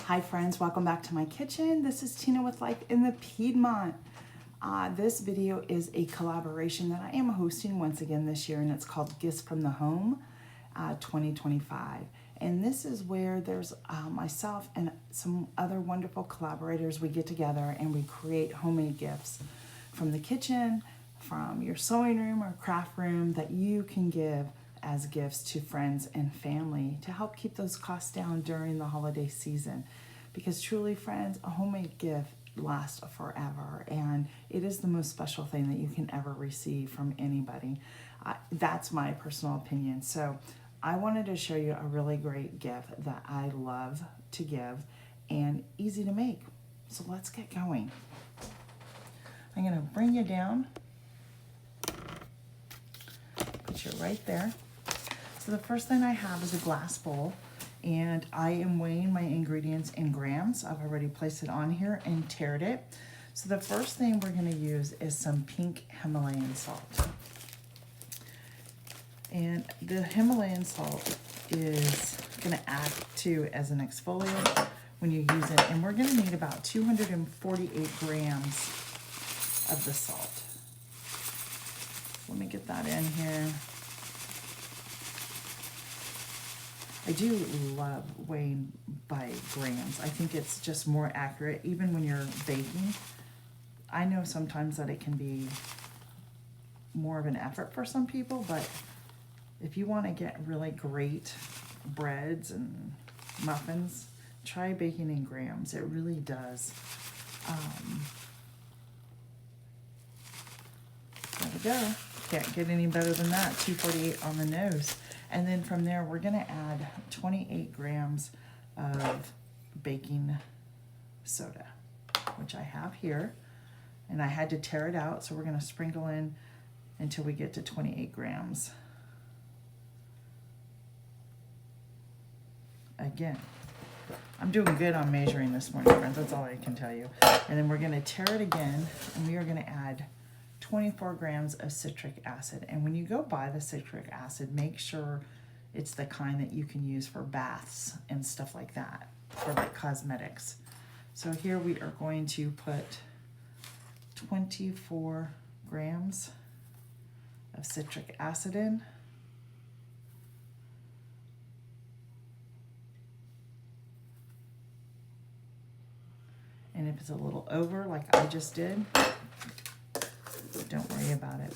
Hi friends, welcome back to my kitchen. This is Tina with Life in the Piedmont. This video is a collaboration that I am hosting once again this year, and it's called Gifts from the Home 2025. And this is where there's myself and some other wonderful collaborators. We get together and we create homemade gifts from the kitchen, from your sewing room or craft room that you can give as gifts to friends and family to help keep those costs down during the holiday season. Because truly, friends, a homemade gift lasts forever, and it is the most special thing that you can ever receive from anybody. That's my personal opinion. So I wanted to show you a really great gift that I love to give and easy to make. So let's get going. I'm going to bring you down, put you right there. So the first thing I have is a glass bowl, and I am weighing my ingredients in grams. I've already placed it on here and tared it. So the first thing we're going to use is some pink Himalayan salt. And the Himalayan salt is going to act too as an exfoliant when you use it. And we're going to need about 248 grams of the salt. Let me get that in here. I do love weighing by grams. I think it's just more accurate, even when you're baking. I know sometimes that it can be more of an effort for some people, but if you want to get really great breads and muffins, try baking in grams. It really does. There we go. Can't get any better than that. 248 on the nose. And then from there, we're going to add 28 grams of baking soda, which I have here. And I had to tear it out, so we're going to sprinkle in until we get to 28 grams. Again, I'm doing good on measuring this morning, friends. That's all I can tell you. And then we're going to tear it again, and we are going to add 24 grams of citric acid. And when you go buy the citric acid, make sure it's the kind that you can use for baths and stuff like that, for like cosmetics. So here we are going to put 24 grams of citric acid in. And if it's a little over, like I just did, don't worry about it.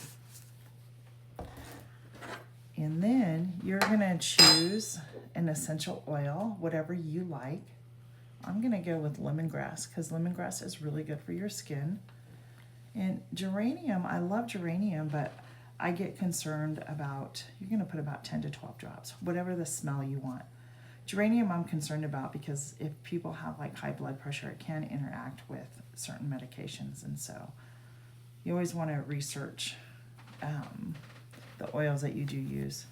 And then you're gonna choose an essential oil, whatever you like. I'm gonna go with lemongrass because lemongrass is really good for your skin. And geranium, I love geranium, but I get concerned about, you're gonna put about 10 to 12 drops, whatever the smell you want. Geranium I'm concerned about because if people have like high blood pressure, it can interact with certain medications, and so you always want to research the oils that you do use.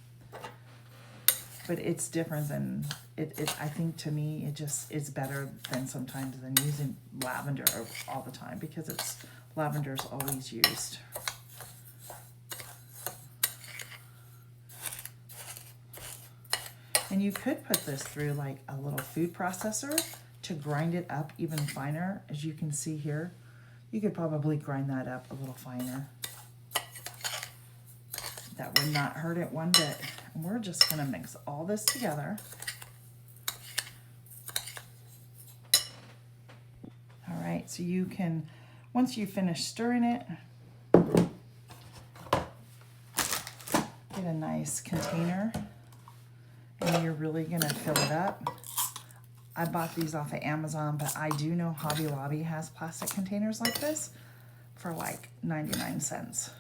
But it's different than, I think to me, it's better than sometimes than using lavender all the time, because lavender's always used. And you could put this through like a little food processor to grind it up even finer, as you can see here. You could probably grind that up a little finer. That would not hurt it one bit. And we're just gonna mix all this together. All right, so you can, once you finish stirring it, get a nice container, and you're really gonna fill it up. I bought these off of Amazon, but I do know Hobby Lobby has plastic containers like this for like 99 cents,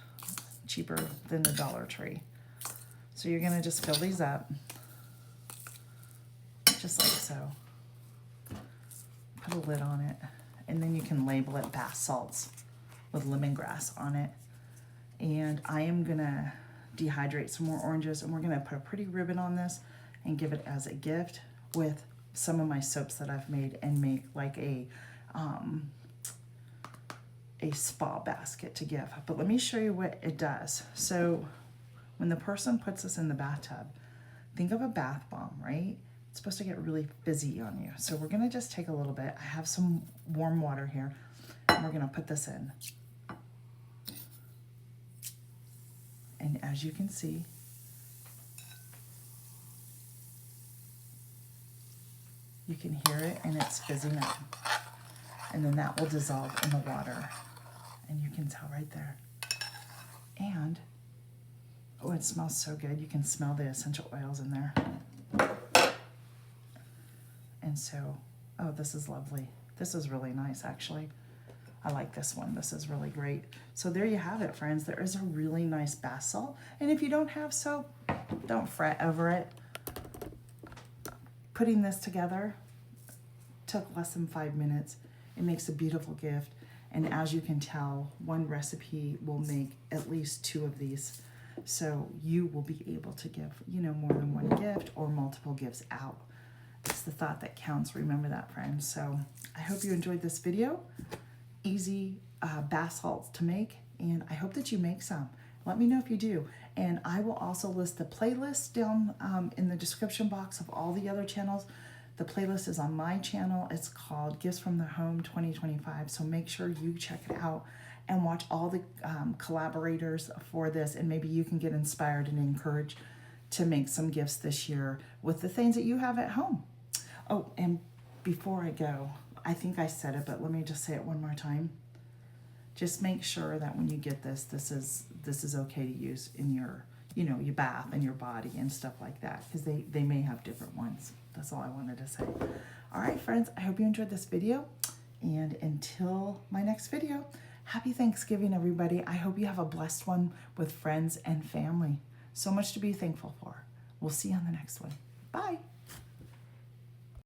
cheaper than the Dollar Tree. So you're gonna just fill these up, just like so. Put a lid on it, and then you can label it bath salts with lemongrass on it. And I am gonna dehydrate some more oranges, and we're gonna put a pretty ribbon on this and give it as a gift with some of my soaps that I've made, and make like a spa basket to give. But let me show you what it does. So when the person puts this in the bathtub, think of a bath bomb, right? It's supposed to get really fizzy on you. So we're gonna just take a little bit. I have some warm water here, and we're gonna put this in. And as you can see, you can hear it and it's fizzing up. And then that will dissolve in the water. And you can tell right there. And, oh, it smells so good. You can smell the essential oils in there. And so, oh, this is lovely. This is really nice, actually. I like this one. This is really great. So there you have it, friends. There is a really nice bath salt. And if you don't have soap, don't fret over it. Putting this together took less than 5 minutes. It makes a beautiful gift. And as you can tell, one recipe will make at least 2 of these. So you will be able to give, you know, more than one gift or multiple gifts out. It's the thought that counts. Remember that, friends. So I hope you enjoyed this video. Easy bath salts to make, and I hope that you make some. Let me know if you do. And I will also list the playlist down in the description box of all the other channels. The playlist is on my channel. It's called Gifts from the Home 2025. So make sure you check it out and watch all the collaborators for this, and maybe you can get inspired and encouraged to make some gifts this year with the things that you have at home. Oh, and before I go, I think I said it, but let me just say it one more time. Just make sure that when you get this, this is okay to use in your, you know, your bath and your body and stuff like that, because they may have different ones. That's all I wanted to say. All right, friends, I hope you enjoyed this video. And until my next video, happy Thanksgiving, everybody. I hope you have a blessed one with friends and family. So much to be thankful for. We'll see you on the next one. Bye.